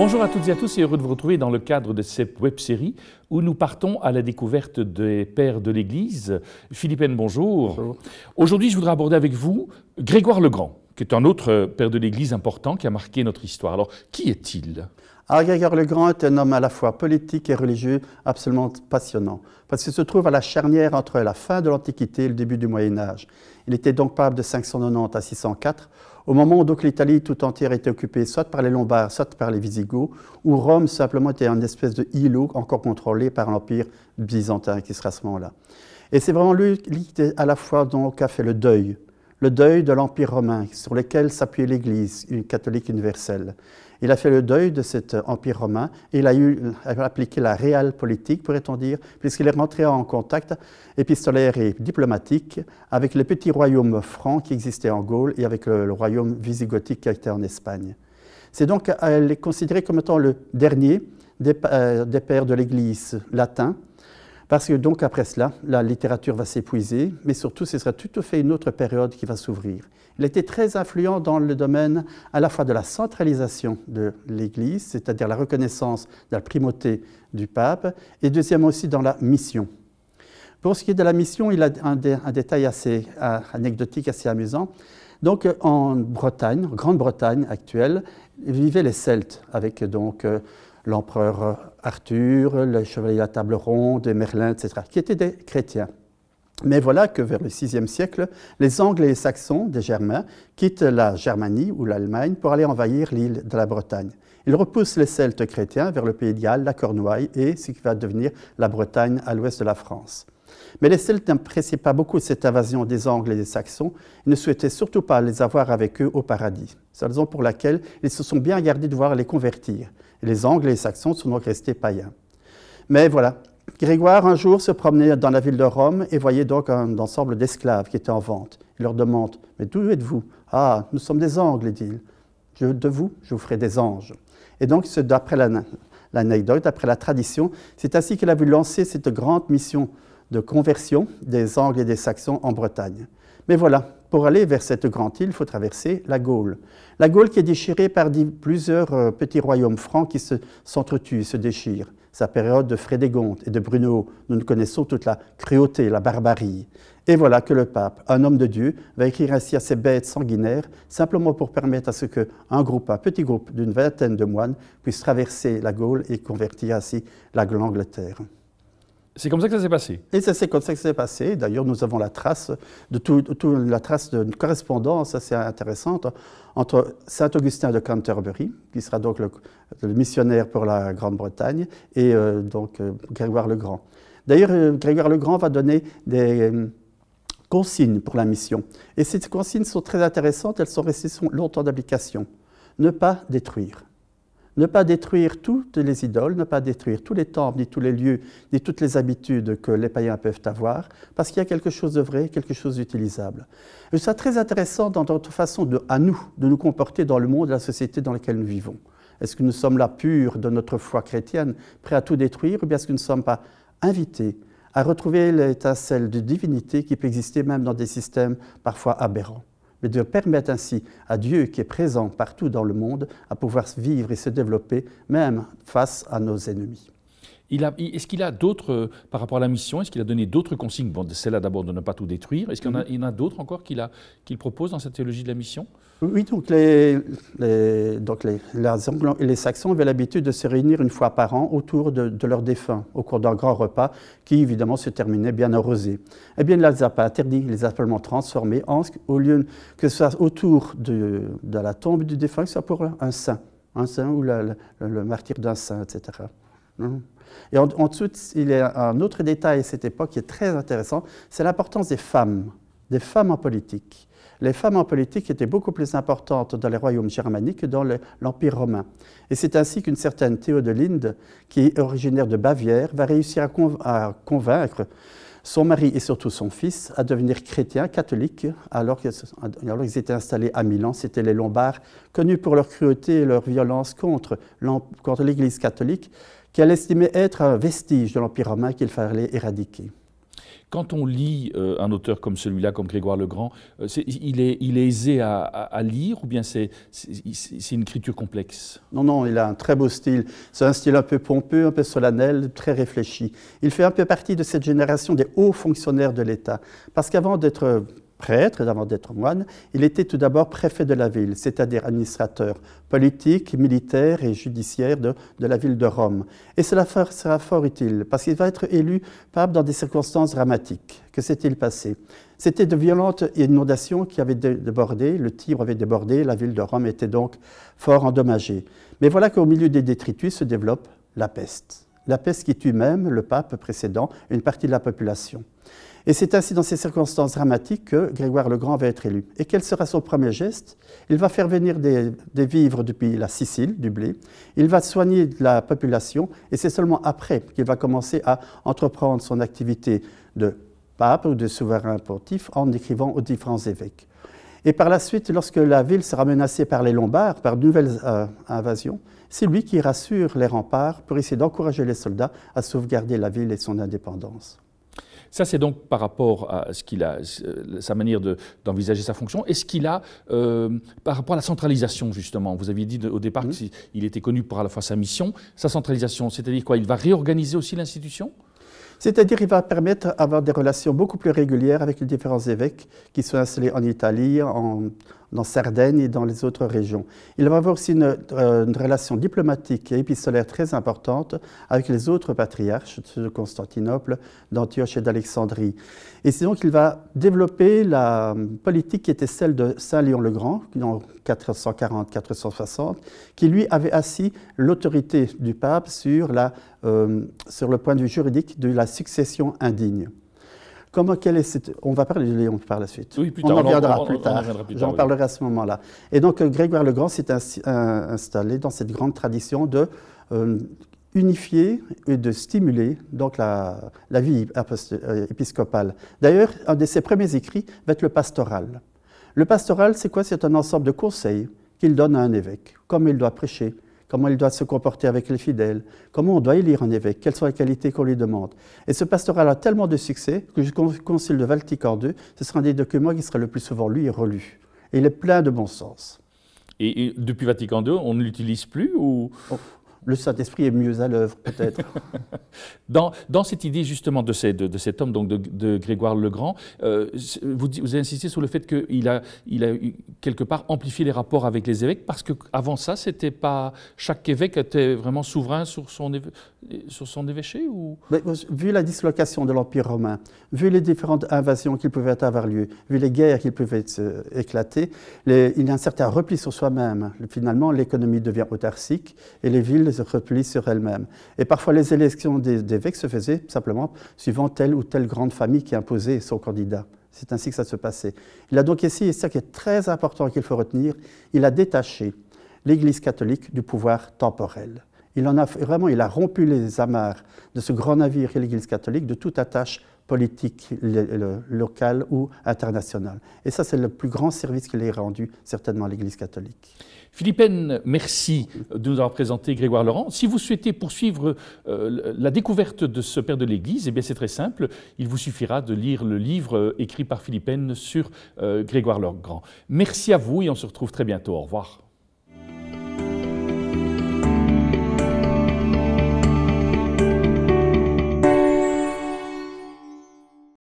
Bonjour à toutes et à tous et heureux de vous retrouver dans le cadre de cette web-série où nous partons à la découverte des pères de l'Église. Philippine, bonjour. Bonjour. Aujourd'hui, je voudrais aborder avec vous Grégoire le Grand, qui est un autre père de l'Église important qui a marqué notre histoire. Alors, qui est-il ? Alors, Grégoire le Grand est un homme à la fois politique et religieux absolument passionnant, parce qu'il se trouve à la charnière entre la fin de l'Antiquité et le début du Moyen-Âge. Il était donc pape de 590 à 604, au moment où donc l'Italie tout entière était occupée soit par les Lombards, soit par les Visigoths, où Rome simplement était une espèce de îlot encore contrôlé par l'Empire byzantin qui sera à ce moment-là. Et c'est vraiment lui qui à la fois donc a fait le deuil de l'Empire romain sur lequel s'appuyait l'Église catholique universelle. Il a fait le deuil de cet empire romain et il a appliqué la réelle politique, pourrait-on dire, puisqu'il est rentré en contact épistolaire et diplomatique avec les petits royaumes francs qui existaient en Gaule et avec le royaume visigothique qui était en Espagne. C'est donc, elle est considérée comme étant le dernier des pères de l'Église latin, parce que donc après cela, la littérature va s'épuiser, mais surtout ce sera tout à fait une autre période qui va s'ouvrir. Il était très influent dans le domaine à la fois de la centralisation de l'Église, c'est-à-dire la reconnaissance de la primauté du pape, et deuxièmement aussi dans la mission. Pour ce qui est de la mission, il a un détail assez anecdotique, assez amusant. Donc en Bretagne, en Grande-Bretagne actuelle, vivaient les Celtes, avec donc l'empereur Arthur, le chevalier de la table ronde, Merlin, etc., qui étaient des chrétiens. Mais voilà que vers le VIe siècle, les Angles et les Saxons, des Germains, quittent la Germanie ou l'Allemagne pour aller envahir l'île de la Bretagne. Ils repoussent les Celtes chrétiens vers le Pays de Galles, la Cornouaille et ce qui va devenir la Bretagne à l'ouest de la France. Mais les Celtes n'appréciaient pas beaucoup cette invasion des Angles et des Saxons. Ils ne souhaitaient surtout pas les avoir avec eux au paradis. C'est la raison pour laquelle ils se sont bien gardés de voir les convertir. Et les Angles et les Saxons sont donc restés païens. Mais voilà, Grégoire un jour se promenait dans la ville de Rome et voyait donc un ensemble d'esclaves qui étaient en vente. Il leur demande « Mais d'où êtes-vous » ?»« Ah, nous sommes des Angles, dit-il. De vous, je vous ferai des anges. » Et donc, d'après l'anecdote, d'après la tradition, c'est ainsi qu'il a vu lancer cette grande mission de conversion des Angles et des Saxons en Bretagne. Mais voilà, pour aller vers cette grande île, il faut traverser la Gaule. La Gaule qui est déchirée par plusieurs petits royaumes francs qui s'entretuent, se déchirent. C'est la période de Frédégonde et de Bruno. Nous connaissons toute la cruauté, la barbarie. Et voilà que le pape, un homme de Dieu, va écrire ainsi à ces bêtes sanguinaires, simplement pour permettre à ce qu'un petit groupe d'une vingtaine de moines puisse traverser la Gaule et convertir ainsi l'Angleterre. C'est comme ça que ça s'est passé. Et c'est comme ça que ça s'est passé. D'ailleurs, nous avons la trace d'une correspondance assez intéressante entre saint Augustin de Canterbury, qui sera donc le missionnaire pour la Grande-Bretagne, et Grégoire le Grand. D'ailleurs, Grégoire le Grand va donner des consignes pour la mission. Et ces consignes sont très intéressantes, elles sont restées longtemps d'application. Ne pas détruire. Ne pas détruire toutes les idoles, ne pas détruire tous les temples, ni tous les lieux, ni toutes les habitudes que les païens peuvent avoir, parce qu'il y a quelque chose de vrai, quelque chose d'utilisable. Et c'est très intéressant dans notre façon de nous comporter dans le monde et la société dans laquelle nous vivons. Est-ce que nous sommes là purs de notre foi chrétienne, prêts à tout détruire, ou bien est-ce que nous ne sommes pas invités à retrouver l'étincelle de divinité qui peut exister même dans des systèmes parfois aberrants? Mais de permettre ainsi à Dieu qui est présent partout dans le monde à pouvoir vivre et se développer même face à nos ennemis. Est-ce qu'il a d'autres, par rapport à la mission, est-ce qu'il a donné d'autres consignes? Bon, celle-là d'abord de ne pas tout détruire. Est-ce qu'il y en a d'autres encore qu'il propose dans cette théologie de la mission? Oui, donc les Angles et les Saxons avaient l'habitude de se réunir une fois par an autour de leurs défunts, au cours d'un grand repas qui évidemment se terminait bien arrosé. Eh bien, il ne les a pas interdits, il les a simplement transformés au lieu que ce soit autour de la tombe du défunt, que ce soit pour un saint ou le martyre d'un saint, etc. Et en dessous, il y a un autre détail à cette époque qui est très intéressant, c'est l'importance des femmes en politique. Les femmes en politique étaient beaucoup plus importantes dans les royaumes germaniques que dans l'Empire romain. Et c'est ainsi qu'une certaine Théodelinde, qui est originaire de Bavière, va réussir à convaincre son mari et surtout son fils à devenir chrétiens, catholiques, alors qu'ils étaient installés à Milan. C'était les Lombards, connus pour leur cruauté et leur violence contre l'Église catholique, qu'elle estimait être un vestige de l'Empire romain qu'il fallait éradiquer. quand on lit un auteur comme celui-là, comme Grégoire le Grand, il est aisé à lire ou bien c'est une écriture complexe? Non, non, il a un très beau style. C'est un style un peu pompeux, un peu solennel, très réfléchi. Il fait un peu partie de cette génération des hauts fonctionnaires de l'État. Parce qu'avant d'être prêtre et avant d'être moine, il était tout d'abord préfet de la ville, c'est-à-dire administrateur politique, militaire et judiciaire de la ville de Rome. Et cela sera fort utile, parce qu'il va être élu pape dans des circonstances dramatiques. Que s'est-il passé? C'était de violentes inondations qui avaient débordé, le Tibre avait débordé, la ville de Rome était donc fort endommagée. Mais voilà qu'au milieu des détritus se développe la peste. La peste qui tue même le pape précédent et une partie de la population. Et c'est ainsi dans ces circonstances dramatiques que Grégoire le Grand va être élu. Et quel sera son premier geste? Il va faire venir des vivres depuis la Sicile, du blé. Il va soigner la population et c'est seulement après qu'il va commencer à entreprendre son activité de pape ou de souverain pontife en écrivant aux différents évêques. Et par la suite, lorsque la ville sera menacée par les Lombards, par de nouvelles invasions, c'est lui qui rassure les remparts pour essayer d'encourager les soldats à sauvegarder la ville et son indépendance. Ça, c'est donc par rapport à ce qu'il a, sa manière d'envisager sa fonction. Est-ce qu'il a, par rapport à la centralisation, justement, vous aviez dit au départ qu'il était connu pour à la fois sa mission, sa centralisation, c'est-à-dire quoi? Il va réorganiser aussi l'institution? C'est-à-dire qu'il va permettre d'avoir des relations beaucoup plus régulières avec les différents évêques qui sont installés en Italie, en Sardaigne et dans les autres régions. Il va avoir aussi une relation diplomatique et épistolaire très importante avec les autres patriarches de Constantinople, d'Antioche et d'Alexandrie. Et c'est donc qu'il va développer la politique qui était celle de Saint Léon le Grand, en 440-460, qui lui avait assis l'autorité du pape sur le point de vue juridique de la succession indigne. On va parler de Léon par la suite. Oui, plus tard. On en reviendra plus tard. J'en parlerai à ce moment-là. Et donc Grégoire le Grand s'est installé dans cette grande tradition de unifier et de stimuler donc la vie épiscopale. D'ailleurs, un de ses premiers écrits va être le pastoral. Le pastoral, c'est quoi? C'est un ensemble de conseils qu'il donne à un évêque, comment il doit prêcher, comment il doit se comporter avec les fidèles, comment on doit élire un évêque, quelles sont les qualités qu'on lui demande. Et ce pastoral a tellement de succès que jusqu'au Concile de Vatican II, ce sera un des documents qui sera le plus souvent lu et relu. Et il est plein de bon sens. Et depuis Vatican II, on ne l'utilise plus ou... Le Saint-Esprit est mieux à l'œuvre, peut-être. Dans cette idée justement de cet homme, donc de Grégoire le Grand, vous avez insisté sur le fait qu'il a quelque part amplifié les rapports avec les évêques, parce qu'avant ça, c'était pas chaque évêque était vraiment souverain sur son évêché ou... Vu la dislocation de l'Empire romain, vu les différentes invasions qui pouvaient avoir lieu, vu les guerres qui pouvaient éclater, il y a un certain repli sur soi-même. Finalement, l'économie devient autarcique et les villes se replient sur elles-mêmes. Et parfois, les élections d'évêques se faisaient simplement suivant telle ou telle grande famille qui imposait son candidat. C'est ainsi que ça se passait. Il a donc ici, et c'est ça qui est très important qu'il faut retenir, il a détaché l'Église catholique du pouvoir temporel. Il a rompu les amarres de ce grand navire qu'est l'Église catholique de toute attache politique locale ou internationale. Et ça, c'est le plus grand service qu'il ait rendu, certainement, à l'Église catholique. Philippine, merci de nous avoir présenté Grégoire le Grand. Si vous souhaitez poursuivre la découverte de ce père de l'Église, eh bien c'est très simple. Il vous suffira de lire le livre écrit par Philippine sur Grégoire le Grand. Merci à vous et on se retrouve très bientôt. Au revoir.